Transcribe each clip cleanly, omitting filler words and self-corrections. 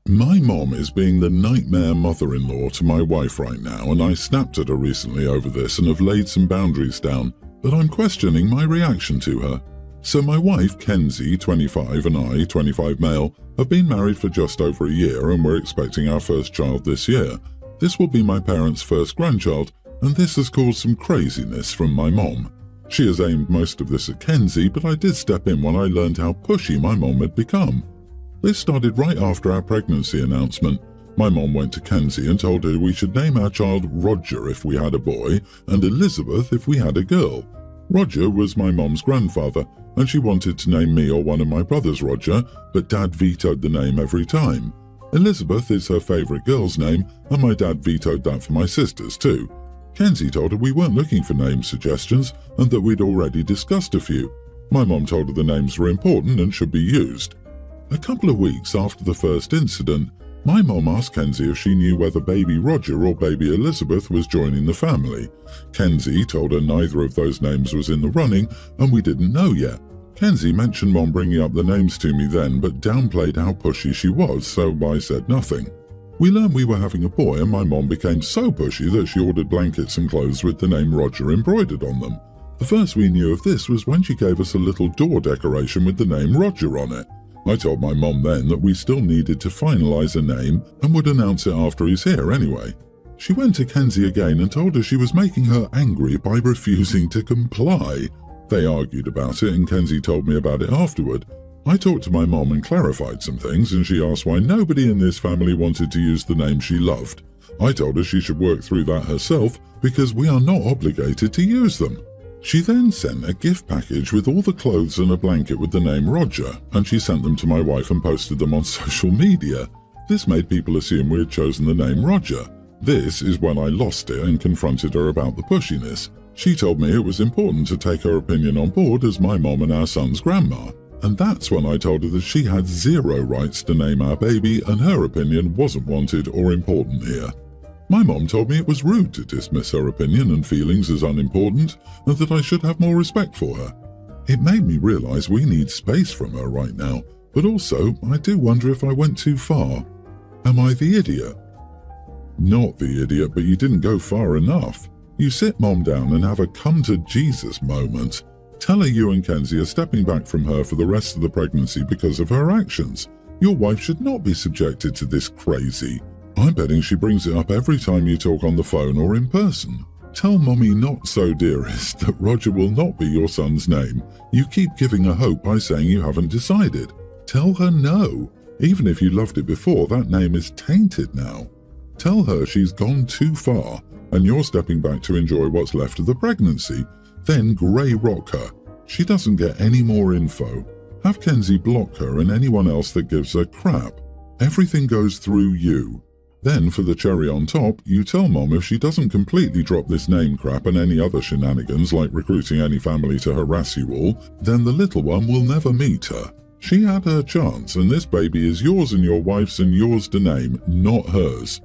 My mom is being the nightmare mother-in-law to my wife right now, and I snapped at her recently over this and have laid some boundaries down, but I'm questioning my reaction to her. So my wife, Kenzie, 25, and I, 25 male, have been married for just over a year, and we're expecting our first child this year. This will be my parents' first grandchild, and this has caused some craziness from my mom. She has aimed most of this at Kenzie, but I did step in when I learned how pushy my mom had become. This started right after our pregnancy announcement. My mom went to Kenzie and told her we should name our child Roger if we had a boy and Elizabeth if we had a girl. Roger was my mom's grandfather, and she wanted to name me or one of my brothers Roger, but Dad vetoed the name every time. Elizabeth is her favourite girl's name, and my dad vetoed that for my sisters too. Kenzie told her we weren't looking for name suggestions and that we'd already discussed a few. My mom told her the names were important and should be used. A couple of weeks after the first incident, my mom asked Kenzie if she knew whether baby Roger or baby Elizabeth was joining the family. Kenzie told her neither of those names was in the running and we didn't know yet. Kenzie mentioned Mom bringing up the names to me then, but downplayed how pushy she was, so I said nothing. We learned we were having a boy and my mom became so pushy that she ordered blankets and clothes with the name Roger embroidered on them. The first we knew of this was when she gave us a little door decoration with the name Roger on it. I told my mom then that we still needed to finalise a name and would announce it after he's here anyway. She went to Kenzie again and told her she was making her angry by refusing to comply. They argued about it and Kenzie told me about it afterward. I talked to my mom and clarified some things, and she asked why nobody in this family wanted to use the name she loved. I told her she should work through that herself because we are not obligated to use them. She then sent a gift package with all the clothes and a blanket with the name Roger, and she sent them to my wife and posted them on social media. This made people assume we had chosen the name Roger. This is when I lost it and confronted her about the pushiness. She told me it was important to take her opinion on board as my mom and our son's grandma, and that's when I told her that she had zero rights to name our baby and her opinion wasn't wanted or important here. My mom told me it was rude to dismiss her opinion and feelings as unimportant and that I should have more respect for her. It made me realise we need space from her right now, but also I do wonder if I went too far. Am I the idiot? Not the idiot, but you didn't go far enough. You sit Mom down and have a come-to-Jesus moment. Tell her you and Kenzie are stepping back from her for the rest of the pregnancy because of her actions. Your wife should not be subjected to this crazy. I'm betting she brings it up every time you talk on the phone or in person. Tell Mommy not so dearest that Roger will not be your son's name. You keep giving her hope by saying you haven't decided. Tell her no. Even if you loved it before, that name is tainted now. Tell her she's gone too far and you're stepping back to enjoy what's left of the pregnancy. Then grey rock her. She doesn't get any more info. Have Kenzie block her and anyone else that gives her crap. Everything goes through you. Then, for the cherry on top, you tell Mom if she doesn't completely drop this name crap and any other shenanigans like recruiting any family to harass you all, then the little one will never meet her. She had her chance, and this baby is yours and your wife's and yours to name, not hers.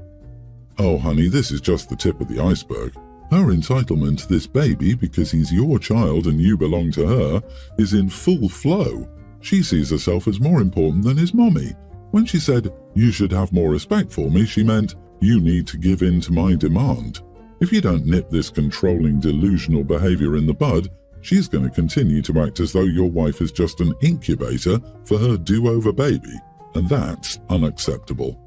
Oh honey, this is just the tip of the iceberg. Her entitlement to this baby, because he's your child and you belong to her, is in full flow. She sees herself as more important than his mommy. When she said, "You should have more respect for me," she meant, "You need to give in to my demand." If you don't nip this controlling, delusional behavior in the bud, she's going to continue to act as though your wife is just an incubator for her do-over baby, and that's unacceptable.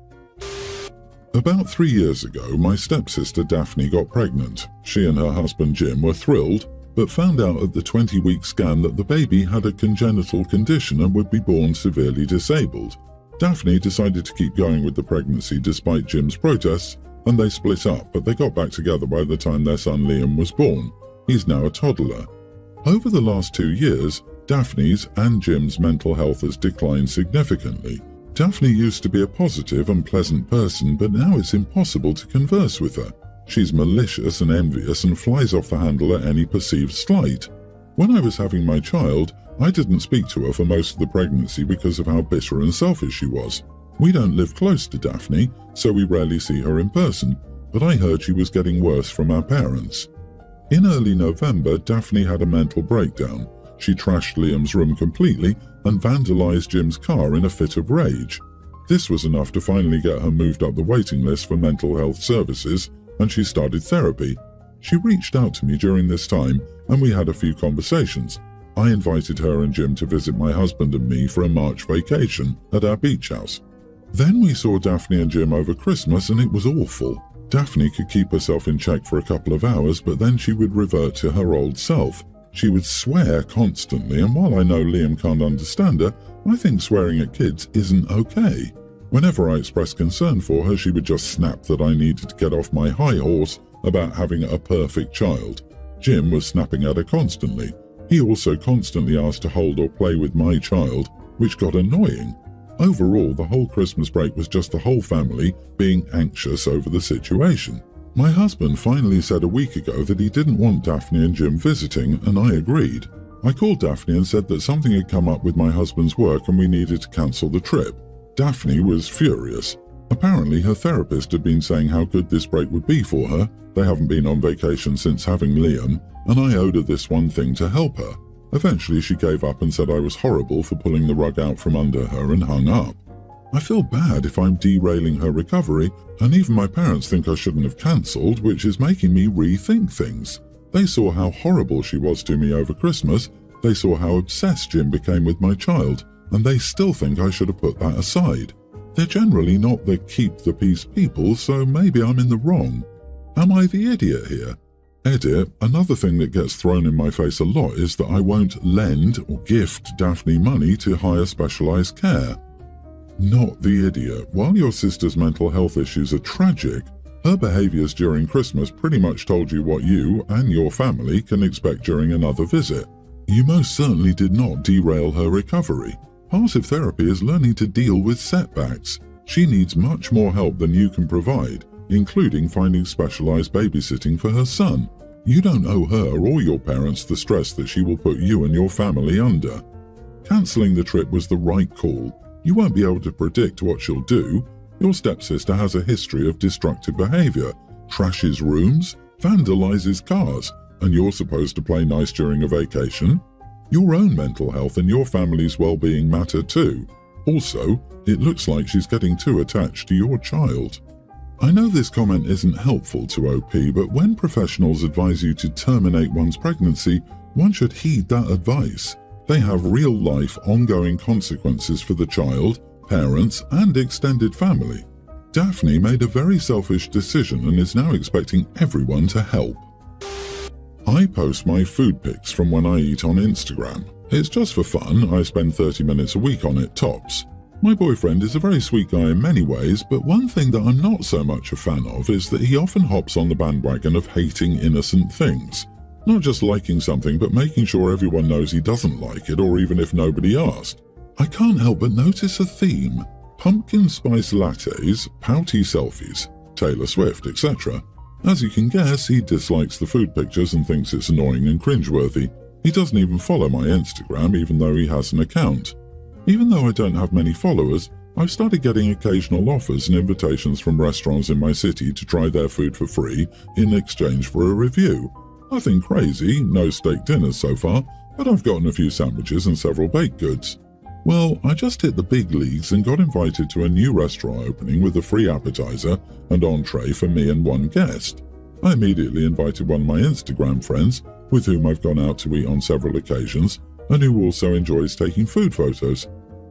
About 3 years ago, my stepsister Daphne got pregnant. She and her husband Jim were thrilled, but found out at the 20-week scan that the baby had a congenital condition and would be born severely disabled. Daphne decided to keep going with the pregnancy despite Jim's protests, and they split up, but they got back together by the time their son Liam was born. He's now a toddler. Over the last 2 years, Daphne's and Jim's mental health has declined significantly. Daphne used to be a positive and pleasant person, but now it's impossible to converse with her. She's malicious and envious and flies off the handle at any perceived slight. When I was having my child, I didn't speak to her for most of the pregnancy because of how bitter and selfish she was. We don't live close to Daphne, so we rarely see her in person, but I heard she was getting worse from our parents. In early November, Daphne had a mental breakdown. She trashed Liam's room completely and vandalized Jim's car in a fit of rage. This was enough to finally get her moved up the waiting list for mental health services, and she started therapy. She reached out to me during this time, and we had a few conversations. I invited her and Jim to visit my husband and me for a March vacation at our beach house. Then we saw Daphne and Jim over Christmas, and it was awful. Daphne could keep herself in check for a couple of hours, but then she would revert to her old self. She would swear constantly, and while I know Liam can't understand her, I think swearing at kids isn't okay. Whenever I expressed concern for her, she would just snap that I needed to get off my high horse about having a perfect child. Jim was snapping at her constantly. He also constantly asked to hold or play with my child, which got annoying. Overall, the whole Christmas break was just the whole family being anxious over the situation. My husband finally said a week ago that he didn't want Daphne and Jim visiting, and I agreed. I called Daphne and said that something had come up with my husband's work and we needed to cancel the trip. Daphne was furious. Apparently her therapist had been saying how good this break would be for her. They haven't been on vacation since having Liam, and I owed her this one thing to help her. Eventually she gave up and said I was horrible for pulling the rug out from under her and hung up. I feel bad if I'm derailing her recovery, and even my parents think I shouldn't have cancelled, which is making me rethink things. They saw how horrible she was to me over Christmas, they saw how obsessed Jim became with my child, and they still think I should have put that aside. They're generally not the keep the peace people, so maybe I'm in the wrong. Am I the idiot here? Edit, another thing that gets thrown in my face a lot is that I won't lend or gift Daphne money to hire specialised care. Not the idiot. While your sister's mental health issues are tragic, her behaviours during Christmas pretty much told you what you and your family can expect during another visit. You most certainly did not derail her recovery. Part of therapy is learning to deal with setbacks. She needs much more help than you can provide, including finding specialised babysitting for her son. You don't owe her or your parents the stress that she will put you and your family under. Cancelling the trip was the right call. You won't be able to predict what she'll do. Your stepsister has a history of destructive behaviour, trashes rooms, vandalises cars, and you're supposed to play nice during a vacation. Your own mental health and your family's well-being matter too. Also, it looks like she's getting too attached to your child. I know this comment isn't helpful to OP, but when professionals advise you to terminate one's pregnancy, one should heed that advice. They have real-life, ongoing consequences for the child, parents, and extended family. Daphne made a very selfish decision and is now expecting everyone to help. I post my food pics from when I eat on Instagram. It's just for fun. I spend 30 minutes a week on it tops. My boyfriend is a very sweet guy in many ways, but one thing that I'm not so much a fan of is that he often hops on the bandwagon of hating innocent things. Not just liking something, but making sure everyone knows he doesn't like it, or even if nobody asked. I can't help but notice a theme. Pumpkin spice lattes, pouty selfies, Taylor Swift, etc. As you can guess, he dislikes the food pictures and thinks it's annoying and cringeworthy. He doesn't even follow my Instagram, even though he has an account. Even though I don't have many followers, I've started getting occasional offers and invitations from restaurants in my city to try their food for free in exchange for a review. Nothing crazy, no steak dinners so far, but I've gotten a few sandwiches and several baked goods. Well, I just hit the big leagues and got invited to a new restaurant opening with a free appetizer and entree for me and one guest. I immediately invited one of my Instagram friends, with whom I've gone out to eat on several occasions, and who also enjoys taking food photos.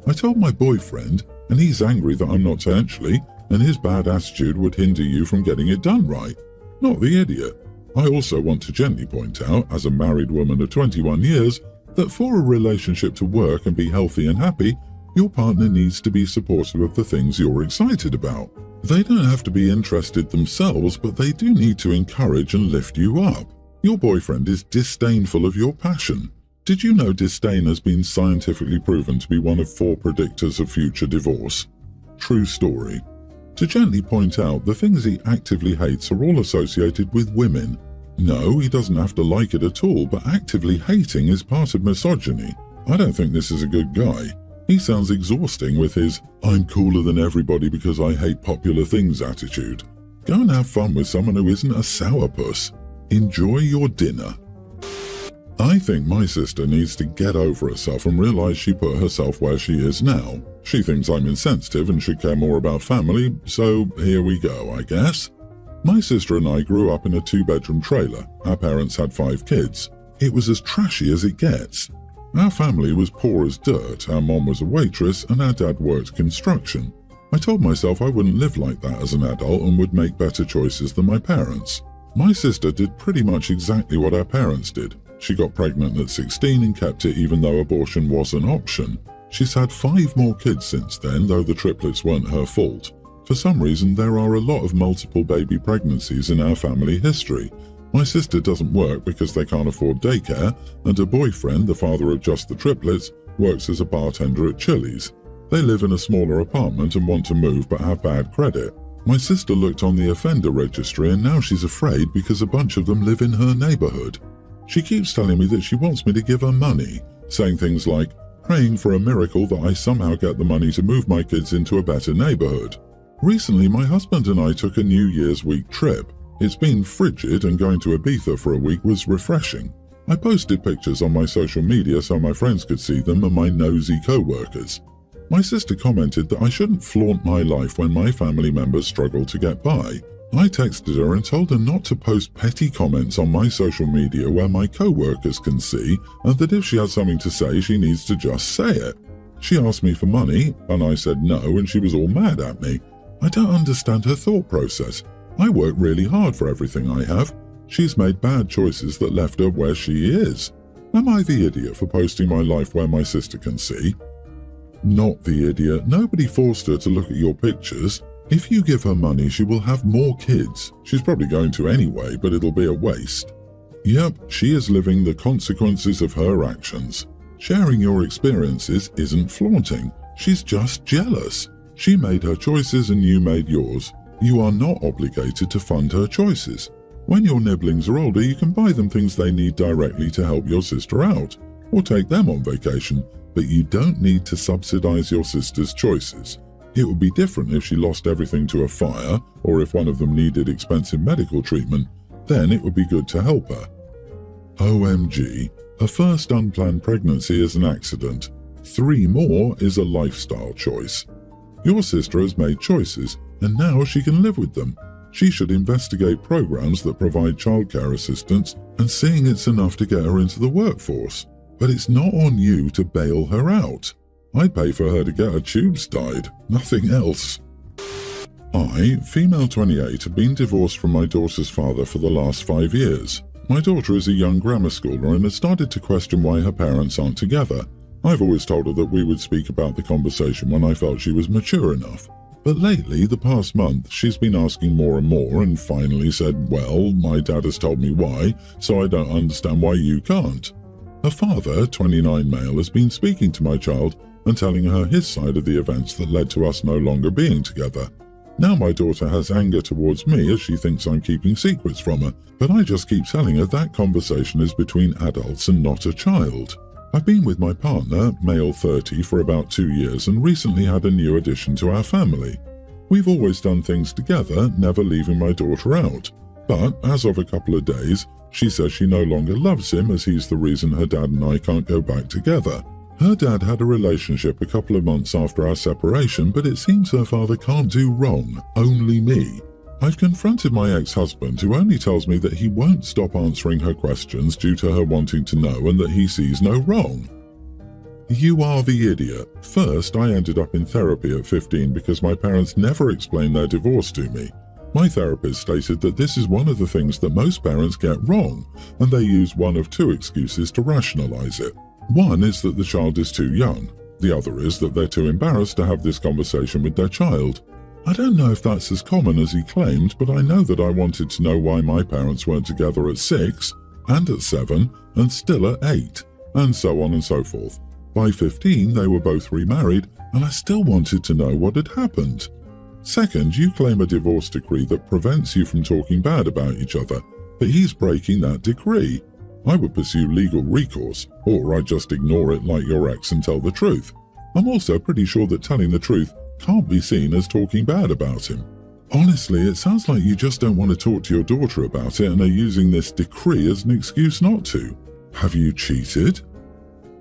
I told my boyfriend, and he's angry that I'm not potentially, and his bad attitude would hinder you from getting it done right. Not the idiot. I also want to gently point out, as a married woman of 21 years, that for a relationship to work and be healthy and happy, your partner needs to be supportive of the things you're excited about. They don't have to be interested themselves, but they do need to encourage and lift you up. Your boyfriend is disdainful of your passion. Did you know disdain has been scientifically proven to be one of 4 predictors of future divorce? True story. To gently point out, the things he actively hates are all associated with women. No, he doesn't have to like it at all, but actively hating is part of misogyny. I don't think this is a good guy. He sounds exhausting with his "I'm cooler than everybody because I hate popular things" attitude. Go and have fun with someone who isn't a sourpuss. Enjoy your dinner. I think my sister needs to get over herself and realize she put herself where she is now. She thinks I'm insensitive and should care more about family, so here we go, I guess. My sister and I grew up in a 2-bedroom trailer. Our parents had 5 kids. It was as trashy as it gets. Our family was poor as dirt. Our mom was a waitress and our dad worked construction. I told myself I wouldn't live like that as an adult and would make better choices than my parents. My sister did pretty much exactly what our parents did. She got pregnant at 16 and kept it even though abortion was an option. She's had 5 more kids since then, though the triplets weren't her fault. For some reason, there are a lot of multiple baby pregnancies in our family history. My sister doesn't work because they can't afford daycare, and her boyfriend, the father of just the triplets, works as a bartender at Chili's. They live in a smaller apartment and want to move but have bad credit. My sister looked on the offender registry and now she's afraid because a bunch of them live in her neighborhood. She keeps telling me that she wants me to give her money, saying things like, praying for a miracle that I somehow get the money to move my kids into a better neighborhood. Recently, my husband and I took a New Year's week trip. It's been frigid and going to Ibiza for a week was refreshing. I posted pictures on my social media so my friends could see them and my nosy co-workers. My sister commented that I shouldn't flaunt my life when my family members struggle to get by. I texted her and told her not to post petty comments on my social media where my co-workers can see, and that if she has something to say, she needs to just say it. She asked me for money, and I said no, and she was all mad at me. I don't understand her thought process. I work really hard for everything I have. She's made bad choices that left her where she is. Am I the idiot for posting my life where my sister can see? Not the idiot. Nobody forced her to look at your pictures. If you give her money, she will have more kids. She's probably going to anyway, but it'll be a waste. Yep, she is living the consequences of her actions. Sharing your experiences isn't flaunting. She's just jealous. She made her choices and you made yours. You are not obligated to fund her choices. When your nibblings are older, you can buy them things they need directly to help your sister out, or take them on vacation, but you don't need to subsidize your sister's choices. It would be different if she lost everything to a fire, or if one of them needed expensive medical treatment. Then it would be good to help her. OMG, a first unplanned pregnancy is an accident. 3 more is a lifestyle choice. Your sister has made choices, and now she can live with them. She should investigate programs that provide childcare assistance and seeing it's enough to get her into the workforce. But it's not on you to bail her out. I'd pay for her to get her tubes tied, nothing else. I, female 28, have been divorced from my daughter's father for the last 5 years. My daughter is a young grammar schooler and has started to question why her parents aren't together. I've always told her that we would speak about the conversation when I felt she was mature enough. But lately, the past month, she's been asking more and more and finally said, well, my dad has told me why, so I don't understand why you can't. Her father, 29 male, has been speaking to my child and telling her his side of the events that led to us no longer being together. Now my daughter has anger towards me as she thinks I'm keeping secrets from her, but I just keep telling her that conversation is between adults and not a child. I've been with my partner, male 30, for about 2 years and recently had a new addition to our family. We've always done things together, never leaving my daughter out. But as of a couple of days, she says she no longer loves him as he's the reason her dad and I can't go back together. Her dad had a relationship a couple of months after our separation, but it seems her father can't do wrong, only me. I've confronted my ex-husband, who only tells me that he won't stop answering her questions due to her wanting to know and that he sees no wrong. You are the idiot. First, I ended up in therapy at 15 because my parents never explained their divorce to me. My therapist stated that this is one of the things that most parents get wrong, and they use one of 2 excuses to rationalize it. One is that the child is too young. The other is that they're too embarrassed to have this conversation with their child. I don't know if that's as common as he claimed, but I know that I wanted to know why my parents weren't together at 6, and at 7, and still at 8, and so on and so forth. By 15, they were both remarried, and I still wanted to know what had happened. Second, you claim a divorce decree that prevents you from talking bad about each other, but he's breaking that decree. I would pursue legal recourse, or I'd just ignore it like your ex and tell the truth. I'm also pretty sure that telling the truth can't be seen as talking bad about him. Honestly, it sounds like you just don't want to talk to your daughter about it and are using this decree as an excuse not to. Have you cheated?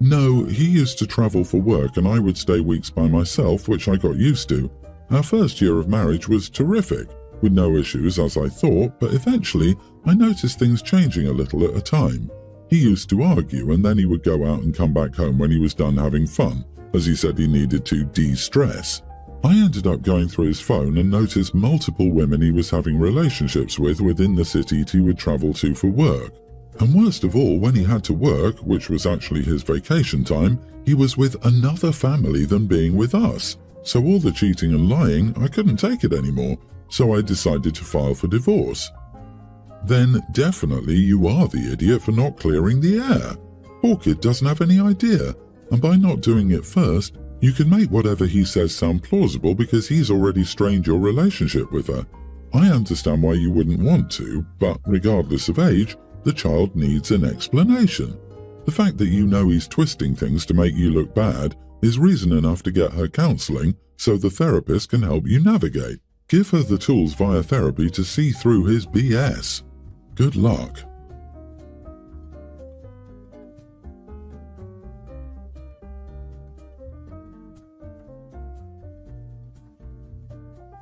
No, he used to travel for work and I would stay weeks by myself, which I got used to. Our first year of marriage was terrific, with no issues as I thought, but eventually I noticed things changing a little at a time. He used to argue and then he would go out and come back home when he was done having fun, as he said he needed to de-stress. I ended up going through his phone and noticed multiple women he was having relationships with within the city he would travel to for work. And worst of all, when he had to work, which was actually his vacation time, he was with another family than being with us. So all the cheating and lying, I couldn't take it anymore, so I decided to file for divorce. Then definitely you are the idiot for not clearing the air. Poor kid doesn't have any idea, and by not doing it first, you can make whatever he says sound plausible because he's already strained your relationship with her. I understand why you wouldn't want to, but regardless of age, the child needs an explanation. The fact that you know he's twisting things to make you look bad is reason enough to get her counseling so the therapist can help you navigate. Give her the tools via therapy to see through his BS. Good luck.